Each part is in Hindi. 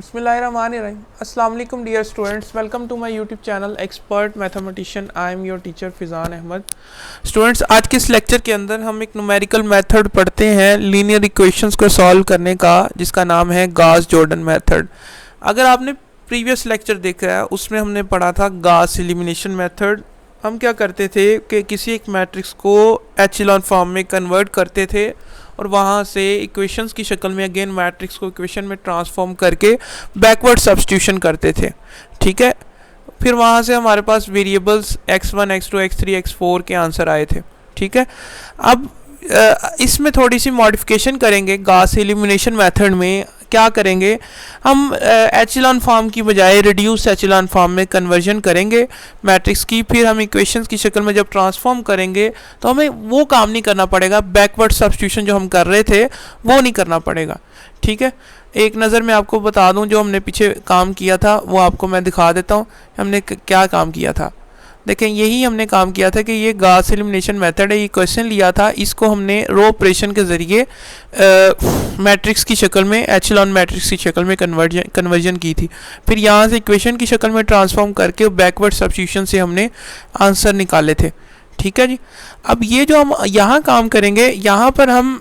बिस्मिल्लाहिर्रहमानिर्रहीम। अस्सलाम वालेकुम dear students, welcome to my YouTube channel expert mathematician. I am your teacher Faizan Ahmed. Students, आज के इस लेक्चर के अंदर हम एक न्यूमेरिकल मेथड पढ़ते हैं लीनियर इक्वेशंस को सॉल्व करने का, जिसका नाम है गॉस जॉर्डन मेथड। अगर आपने प्रीवियस लेक्चर देखा है उसमें हमने पढ़ा था गॉस एलिमिनेशन मेथड। हम क्या करते थे कि किसी एक मैट्रिक्स को एचेलॉन फॉर्म में कन्वर्ट करते थे और वहाँ से इक्वेशंस की शक्ल में अगेन मैट्रिक्स को इक्वेशन में ट्रांसफॉर्म करके बैकवर्ड सब्स्टिट्यूशन करते थे। ठीक है, फिर वहाँ से हमारे पास variables x1 x2 x3 x4 के आंसर आए थे। ठीक है, अब इसमें थोड़ी सी मॉडिफिकेशन करेंगे। गॉस एलिमिनेशन मेथड में क्या करेंगे, हम एचेलॉन फॉर्म की बजाय रिड्यूस एचेलॉन फॉर्म में कन्वर्जन करेंगे मैट्रिक्स की। फिर हम इक्वेशंस की शक्ल में जब ट्रांसफॉर्म करेंगे तो हमें वो काम नहीं करना पड़ेगा, बैकवर्ड सब्स्टिट्यूशन जो हम कर रहे थे वो नहीं करना पड़ेगा। ठीक है, एक नज़र में आपको बता दूं जो हमने पीछे काम किया था वो आपको मैं दिखा देता हूं हमने क्या काम किया था। देखें, यही हमने काम किया था कि ये गॉस एलिमिनेशन मेथड है। ये क्वेश्चन लिया था, इसको हमने रो ऑपरेशन के ज़रिए मैट्रिक्स की शक्ल में, एचेलॉन मैट्रिक्स की शक्ल में कन्वर्जन की थी। फिर यहाँ से इक्वेशन की शक्ल में ट्रांसफॉर्म करके बैकवर्ड सब्स्टिट्यूशन से हमने आंसर निकाले थे। ठीक है जी, अब ये जो हम यहाँ काम करेंगे, यहाँ पर हम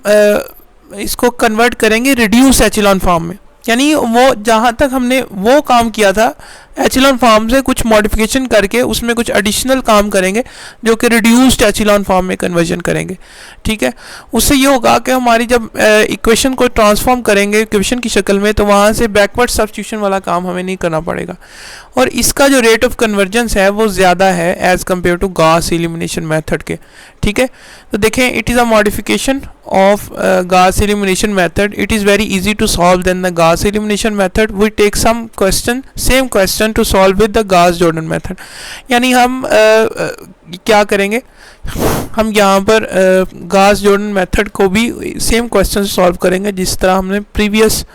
इसको कन्वर्ट करेंगे रिड्यूस एचेलॉन फॉर्म में। यानी वो जहाँ तक हमने वो काम किया था एचेलॉन फॉर्म से कुछ मॉडिफिकेशन करके उसमें कुछ एडिशनल काम करेंगे जो कि रिड्यूस्ड एचेलॉन फॉर्म में कन्वर्जन करेंगे। ठीक है, उससे ये होगा कि हमारी जब इक्वेशन को ट्रांसफॉर्म करेंगे इक्वेशन की शक्ल में तो वहाँ से बैकवर्ड सब्स्टिट्यूशन वाला काम हमें नहीं करना पड़ेगा और इसका जो रेट ऑफ कन्वर्जेंस है वो ज़्यादा है as compare to Gauss elimination method के। ठीक है, तो देखें, it is a modification of Gauss elimination method. It is very easy to solve than the Gauss elimination method. We take same question to solve with the Gauss Jordan method. यानी हम क्या करेंगे, हम यहाँ पर Gauss Jordan method को भी सेम क्वेश्चन सॉल्व करेंगे जिस तरह हमने प्रीवियस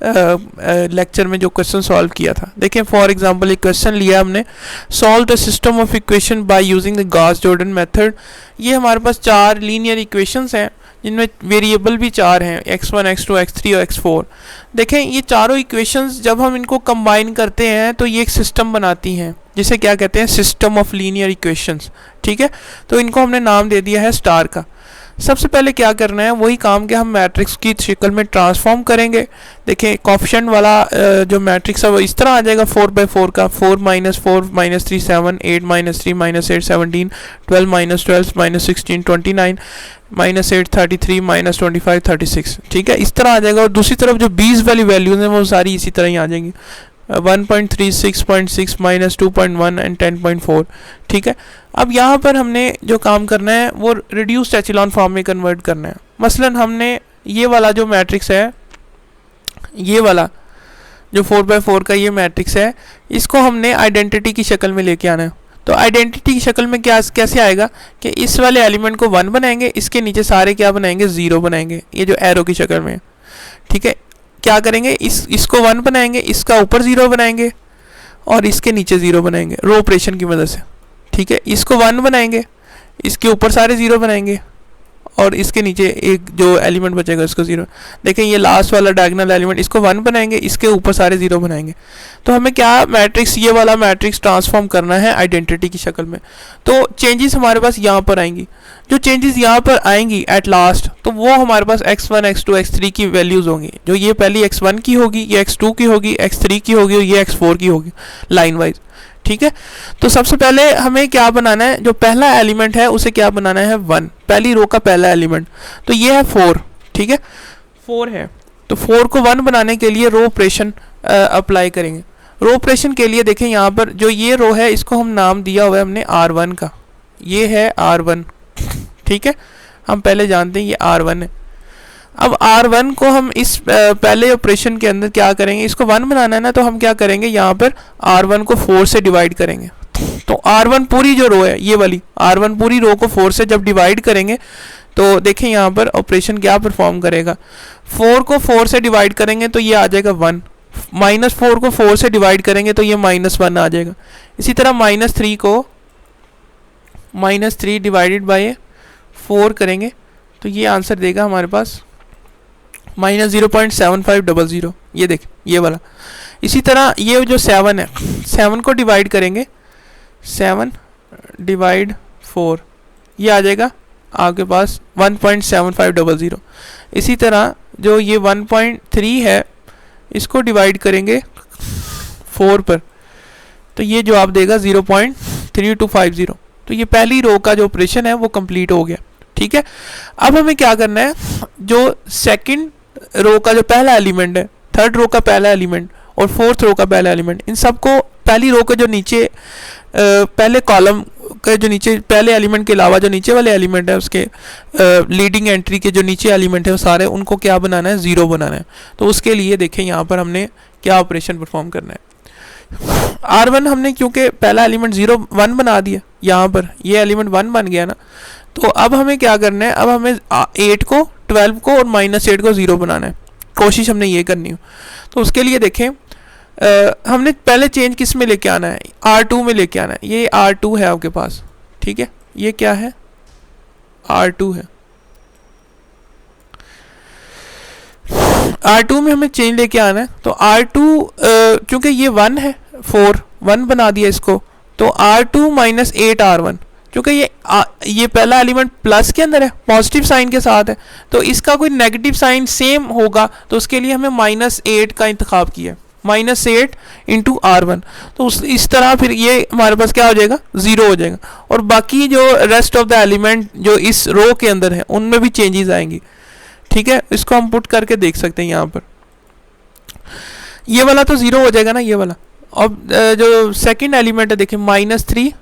लेक्चर में जो क्वेश्चन सॉल्व किया था। देखें, फॉर एग्जांपल एक क्वेश्चन लिया हमने, solve the system of equation by using the Gauss Jordan method. ये हमारे पास चार लीनियर इक्वेशंस हैं जिनमें वेरिएबल भी चार हैं, x1 x2 x3 और x4। देखें, ये चारों इक्वेशंस जब हम इनको कंबाइन करते हैं तो ये एक सिस्टम बनाती हैं जिसे क्या कहते हैं, सिस्टम ऑफ लीनियर इक्वेशंस। ठीक है, तो इनको हमने नाम दे दिया है स्टार का। सबसे पहले क्या करना है, वही काम कि हम मैट्रिक्स की शक्ल में ट्रांसफॉर्म करेंगे। देखें, कोफिशिएंट वाला जो मैट्रिक्स है वो इस तरह आ जाएगा 4/4 का, 4 - 4 - 3 7, 8 - 3 - 8 17, 12 - 12 - 16 29, -8 33 - 25 36। ठीक है, इस तरह आ जाएगा और दूसरी तरफ जो 20 वाली वैल्यूज हैं वो सारी इसी तरह ही आ जाएंगी, 1.3 6.6 -2.1 एंड 10.4। ठीक है, अब यहाँ पर हमने जो काम करना है वो रिड्यूस्ड एचेलॉन फॉर्म में कन्वर्ट करना है। मसलन हमने ये वाला जो मैट्रिक्स है, ये वाला जो 4/4 का ये मैट्रिक्स है, इसको हमने आइडेंटिटी की शक्ल में लेके आना है। तो आइडेंटिटी की शक्ल में क्या कैसे आएगा कि इस वाले एलिमेंट को 1 बनाएंगे, इसके नीचे सारे क्या बनाएंगे, 0 बनाएंगे, ये जो एरो की शक्ल में। ठीक है, क्या करेंगे, इसको 1 बनाएंगे, इसका ऊपर 0 बनाएंगे और इसके नीचे 0 बनाएंगे रो ऑपरेशन की मदद से। ठीक है, इसको 1 बनाएंगे, इसके ऊपर सारे 0 बनाएंगे और इसके नीचे एक जो एलिमेंट बचेगा उसको 0। देखें, ये लास्ट वाला डायगोनल एलिमेंट, इसको 1 बनाएंगे, इसके ऊपर सारे 0 बनाएंगे। तो हमें क्या मैट्रिक्स, ये वाला मैट्रिक्स ट्रांसफॉर्म करना है आइडेंटिटी की शक्ल में। तो चेंजेस हमारे पास यहाँ पर आएंगी, जो चेंजेस यहाँ पर आएंगी एट लास्ट, तो वो हमारे पास x1 x2 x3 की वैल्यूज़ होंगी। जो ये पहली x1 की होगी, ये x2 की होगी, x3 की होगी और ये x4 की होगी लाइन वाइज। ठीक है, तो सबसे पहले हमें क्या बनाना है, जो पहला एलिमेंट है उसे क्या बनाना है, 1, पहली रो का पहला एलिमेंट। तो ये है 4। ठीक है, 4 है, तो 4 को 1 बनाने के लिए रो ऑपरेशन अप्लाई करेंगे। रो ऑपरेशन के लिए देखें, यहाँ पर जो ये रो है इसको हम नाम दिया हुआ है हमने R1 का, ये है R1। ठीक है, हम पहले जानते हैं ये R1 है। अब R1 को हम इस पहले ऑपरेशन के अंदर क्या करेंगे, इसको 1 बनाना है ना, तो हम क्या करेंगे, यहाँ पर R1 को 4 से डिवाइड करेंगे। तो R1 पूरी जो रो है, ये वाली R1 पूरी रो को 4 से जब डिवाइड करेंगे तो देखें यहाँ पर ऑपरेशन क्या परफॉर्म करेगा, 4 को 4 से डिवाइड करेंगे तो ये आ जाएगा 1, -4 को 4 से डिवाइड करेंगे तो ये -1 आ जाएगा। इसी तरह -3 को -3 डिवाइडेड बाय 4 करेंगे तो ये आंसर देगा हमारे पास -0.7500। ये देख, ये वाला इसी तरह ये जो 7 है, 7 को डिवाइड करेंगे, 7 डिवाइड 4, ये आ जाएगा आपके पास 1.7500। इसी तरह जो ये 1.3 है, इसको डिवाइड करेंगे 4 पर, तो ये जवाब देगा 0.3250। तो ये पहली रो का जो ऑपरेशन है वो कंप्लीट हो गया। ठीक है, अब हमें क्या करना है, जो सेकंड रो का जो पहला एलिमेंट है, थर्ड रो का पहला एलिमेंट और फोर्थ रो का पहला एलिमेंट, इन सबको पहली रो के जो नीचे पहले कॉलम के जो नीचे पहले एलिमेंट के अलावा जो नीचे वाले एलिमेंट है उसके लीडिंग एंट्री के जो नीचे एलिमेंट है वो सारे उनको क्या बनाना है, 0 बनाना है। तो उसके लिए देखें यहाँ पर हमने क्या ऑपरेशन परफॉर्म करना है। R1 हमने क्योंकि पहला एलिमेंट 0 1 बना दिया, यहाँ पर ये एलिमेंट 1 बन गया ना, तो अब हमें क्या करना है, अब हमें 8 को 12 को और -8 को 0 बनाना है। कोशिश हमने ये करनी हो। तो उसके लिए देखें हमने पहले चेंज किस में लेके आना है, R2 में लेके आना है। ये R2 है आपके पास, ठीक है, ये क्या है, R2 है। R2 में हमें चेंज लेके आना है। तो R2 क्योंकि ये 1 है, 1 बना दिया इसको, तो R2 - 8 R1, क्योंकि ये पहला एलिमेंट प्लस के अंदर है, पॉजिटिव साइन के साथ है, तो इसका कोई नेगेटिव साइन सेम होगा, तो उसके लिए हमें -8 का इंतखाब किया, -8 × R1। तो इस तरह फिर ये हमारे पास क्या हो जाएगा, 0 हो जाएगा। और बाकी जो रेस्ट ऑफ द एलिमेंट जो इस रो के अंदर है उनमें भी चेंजेस आएंगी। ठीक है, इसको हम पुट करके देख सकते हैं। यहाँ पर ये वाला तो 0 हो जाएगा ना, ये वाला। अब जो सेकंड एलिमेंट है देखिए, -3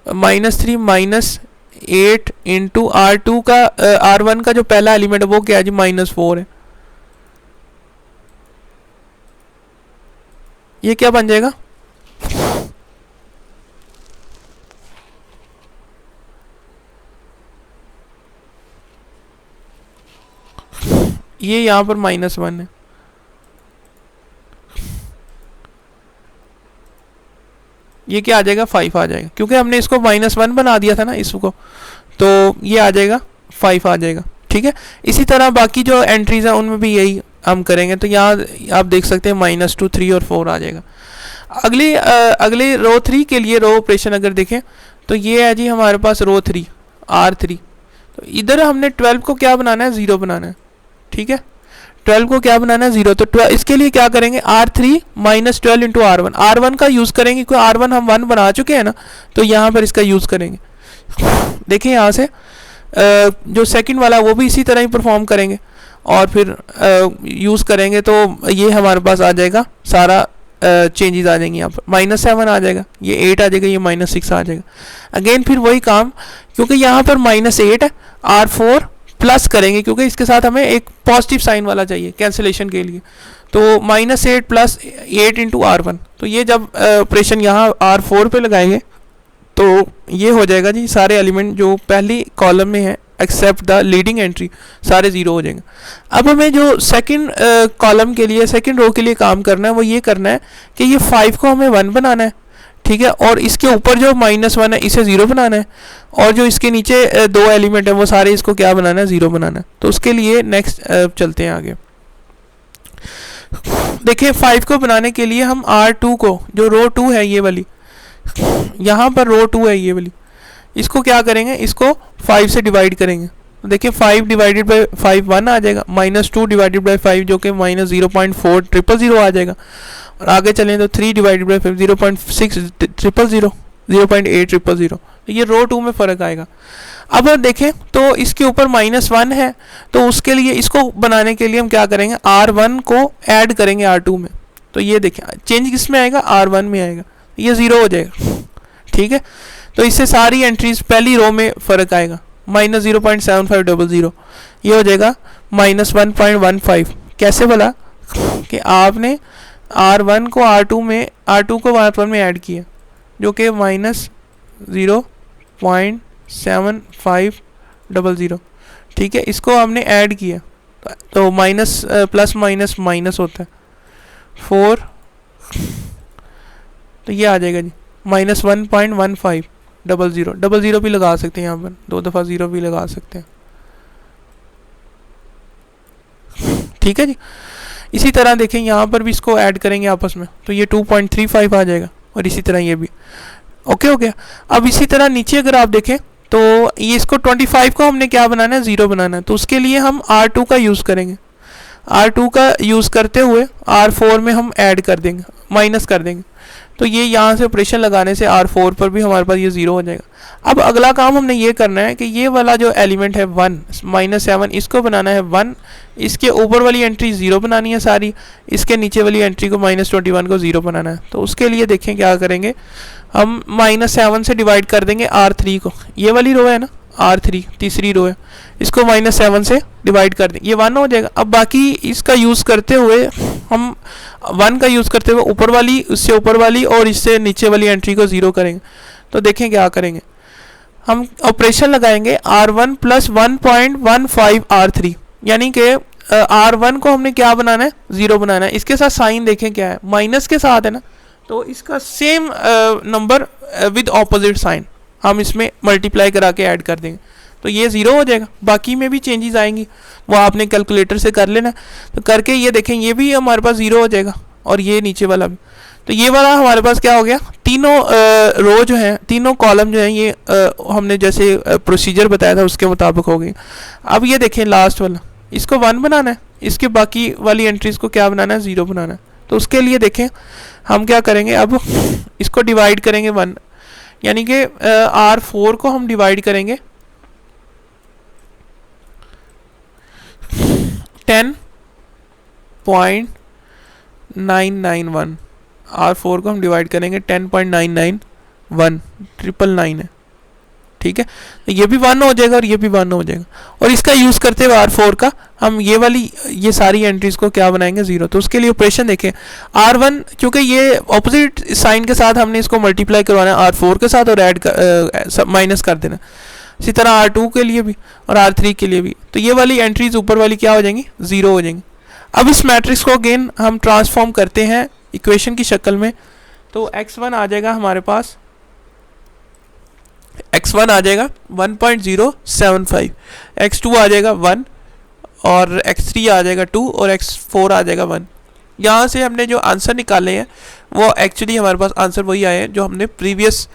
-8 × R2 का R1 का जो पहला एलिमेंट है वो क्या है जी, -4 है। ये क्या बन जाएगा, ये यहाँ पर -1 है। ये क्या आ जाएगा, 5 आ जाएगा, क्योंकि हमने इसको -1 बना दिया था ना इसको, तो ये आ जाएगा 5 आ जाएगा। ठीक है, इसी तरह बाकी जो एंट्रीज हैं उनमें भी यही हम करेंगे। तो यहाँ आप देख सकते हैं -2 3 और 4 आ जाएगा। अगले रो 3 के लिए रो ऑपरेशन अगर देखें तो ये है जी हमारे पास रो 3 R3। तो इधर हमने 12 को क्या बनाना है, 0 बनाना है। ठीक है, 12 को क्या बनाना है, 0। तो इसके लिए क्या करेंगे, R3 - 12 × R1। R1 का यूज़ करेंगे क्योंकि R1 हम 1 बना चुके हैं ना, तो यहाँ पर इसका यूज़ करेंगे। देखिए यहाँ से जो सेकंड वाला वो भी इसी तरह ही परफॉर्म करेंगे और फिर यूज़ करेंगे, तो ये हमारे पास आ जाएगा सारा चेंजेस आ जाएंगे। यहाँ पर -7 आ जाएगा, ये 8 आ जाएगा, ये -6 आ जाएगा। अगेन फिर वही काम, क्योंकि यहाँ पर -8 है, R4 प्लस करेंगे क्योंकि इसके साथ हमें एक पॉजिटिव साइन वाला चाहिए कैंसिलेशन के लिए। तो -8 + 8 × R1। तो ये जब ऑपरेशन यहाँ R4 पे लगाएंगे तो ये हो जाएगा जी, सारे एलिमेंट जो पहली कॉलम में है एक्सेप्ट द लीडिंग एंट्री सारे 0 हो जाएंगे। अब हमें जो सेकंड कॉलम के लिए, सेकंड रो के लिए काम करना है वो ये करना है कि ये 5 को हमें 1 बनाना है। ठीक है, और इसके ऊपर जो -1 है इसे 0 बनाना है, और जो इसके नीचे 2 एलिमेंट है वो सारे इसको क्या बनाना है, 0 बनाना है। तो उसके लिए नेक्स्ट चलते हैं आगे। देखिए 5 को बनाने के लिए हम R2 को, जो रो 2 है ये वाली, यहाँ पर रो 2 है ये वाली, इसको क्या करेंगे, इसको 5 से डिवाइड करेंगे। तो देखिए 5 / 5 1 आ जाएगा, -2 / 5 जो कि -0.4000 आ जाएगा। और आगे चलें तो 3 / 5 0.6000 0.8000। तो ये रो 2 में फ़र्क आएगा। अब हम देखें तो इसके ऊपर -1 है, तो उसके लिए इसको बनाने के लिए हम क्या करेंगे, R1 को ऐड करेंगे R2 में। तो ये देखें चेंज किस में आएगा, R1 में आएगा, ये 0 हो जाएगा। ठीक है, तो इससे सारी एंट्रीज पहली रो में फ़र्क आएगा, -0.7500, ये हो जाएगा -1.15। कैसे बोला कि आपने R1 को R2 में, R2 को R1 में ऐड किया, जो कि -0.7500। ठीक है, इसको हमने ऐड किया तो माइनस प्लस माइनस माइनस होता है 4, तो ये आ जाएगा जी -1.1500। डबल ज़ीरो भी लगा सकते हैं, यहाँ पर 2 दफ़ा 0 भी लगा सकते हैं। ठीक है जी, इसी तरह देखें यहाँ पर भी इसको ऐड करेंगे आपस में, तो ये 2.35 आ जाएगा, और इसी तरह ये भी। ओके हो गया। अब इसी तरह नीचे अगर आप देखें तो ये इसको 25 को हमने क्या बनाना है, 0 बनाना है, तो उसके लिए हम R2 का यूज़ करेंगे। R2 का यूज़ करते हुए R4 में हम ऐड कर देंगे, माइनस कर देंगे, तो ये यहाँ से ऑपरेशन लगाने से R4 पर भी हमारे पास ये 0 हो जाएगा। अब अगला काम हमने ये करना है कि ये वाला जो एलिमेंट है 1 -7 इसको बनाना है 1, इसके ऊपर वाली एंट्री 0 बनानी है सारी, इसके नीचे वाली एंट्री को -21 को 0 बनाना है। तो उसके लिए देखें क्या करेंगे, हम -7 से डिवाइड कर देंगे R3 को, ये वाली रो है ना R3 तीसरी रो है, इसको -7 से डिवाइड कर देंगे, ये 1 हो जाएगा। अब बाकी इसका यूज़ करते हुए हम 1 का यूज़ करते हुए ऊपर वाली, उससे ऊपर वाली और इससे नीचे वाली एंट्री को 0 करेंगे। तो देखें क्या करेंगे, हम ऑपरेशन लगाएंगे R1 + 1.15 R3, यानी कि R1 को हमने क्या बनाना है, 0 बनाना है। इसके साथ साइन देखें क्या है, माइनस के साथ है ना, तो इसका same number with opposite sign हम इसमें मल्टीप्लाई करा के ऐड कर देंगे, तो ये 0 हो जाएगा। बाकी में भी चेंजेस आएंगी, वो आपने कैलकुलेटर से कर लेना, तो करके ये देखें ये भी हमारे पास 0 हो जाएगा, और ये नीचे वाला भी। तो ये वाला हमारे पास क्या हो गया, तीनों रो जो हैं, तीनों कॉलम जो हैं, ये हमने जैसे प्रोसीजर बताया था उसके मुताबिक हो गई। अब ये देखें लास्ट वाला, इसको 1 बनाना है, इसके बाकी वाली एंट्रीज को क्या बनाना है, 0 बनाना है। तो उसके लिए देखें हम क्या करेंगे, अब इसको डिवाइड करेंगे 1, यानी कि R4 को हम डिवाइड करेंगे 10.991, R4 को हम डिवाइड करेंगे 10.991, 999 है, ठीक है। तो ये भी 1 हो जाएगा और ये भी 1 हो जाएगा, और इसका यूज़ करते हुए R4 का हम ये वाली ये सारी एंट्रीज को क्या बनाएंगे, 0। तो उसके लिए ऑपरेशन देखें, R1 क्योंकि ये ऑपोजिट साइन के साथ हमने इसको मल्टीप्लाई करवाना है R4 के साथ और ऐड माइनस कर देना, इसी तरह R2 के लिए भी और R3 के लिए भी। तो ये वाली एंट्रीज ऊपर वाली क्या हो जाएंगी, 0 हो जाएंगी। अब इस मैट्रिक्स को अगेन हम ट्रांसफॉर्म करते हैं इक्वेशन की शक्ल में, तो x1 आ जाएगा हमारे पास, x1 आ जाएगा 1.075, x2 आ जाएगा 1, और x3 आ जाएगा 2, और x4 आ जाएगा 1। यहाँ से हमने जो आंसर निकाले हैं वो एक्चुअली हमारे पास आंसर वही आए हैं जो हमने प्रीवियस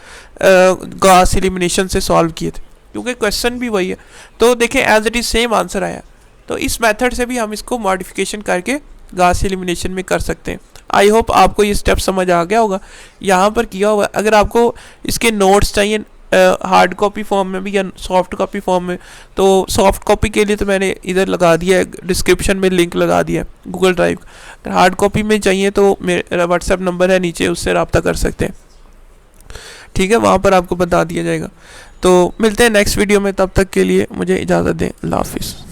गॉस एलिमिनेशन से सॉल्व किए थे, क्योंकि क्वेश्चन भी वही है। तो देखें as it is same answer आया। तो इस मेथड से भी हम इसको मॉडिफिकेशन करके गॉस एलिमिनेशन में कर सकते हैं। आई होप आपको ये स्टेप समझ आ गया होगा, यहाँ पर किया होगा। अगर आपको इसके नोट्स चाहिए हार्ड कॉपी फॉर्म में भी या सॉफ्ट कॉपी फॉर्म में, तो सॉफ्ट कॉपी के लिए तो मैंने इधर लगा दिया है, डिस्क्रिप्शन में लिंक लगा दिया है गूगल ड्राइव। अगर हार्ड कॉपी में चाहिए तो मेरा व्हाट्सएप नंबर है नीचे, उससे रब्ता कर सकते हैं, ठीक है, वहाँ पर आपको बता दिया जाएगा। तो मिलते हैं नेक्स्ट वीडियो में, तब तक के लिए मुझे इजाज़त दें, अल्लाह हाफिज़।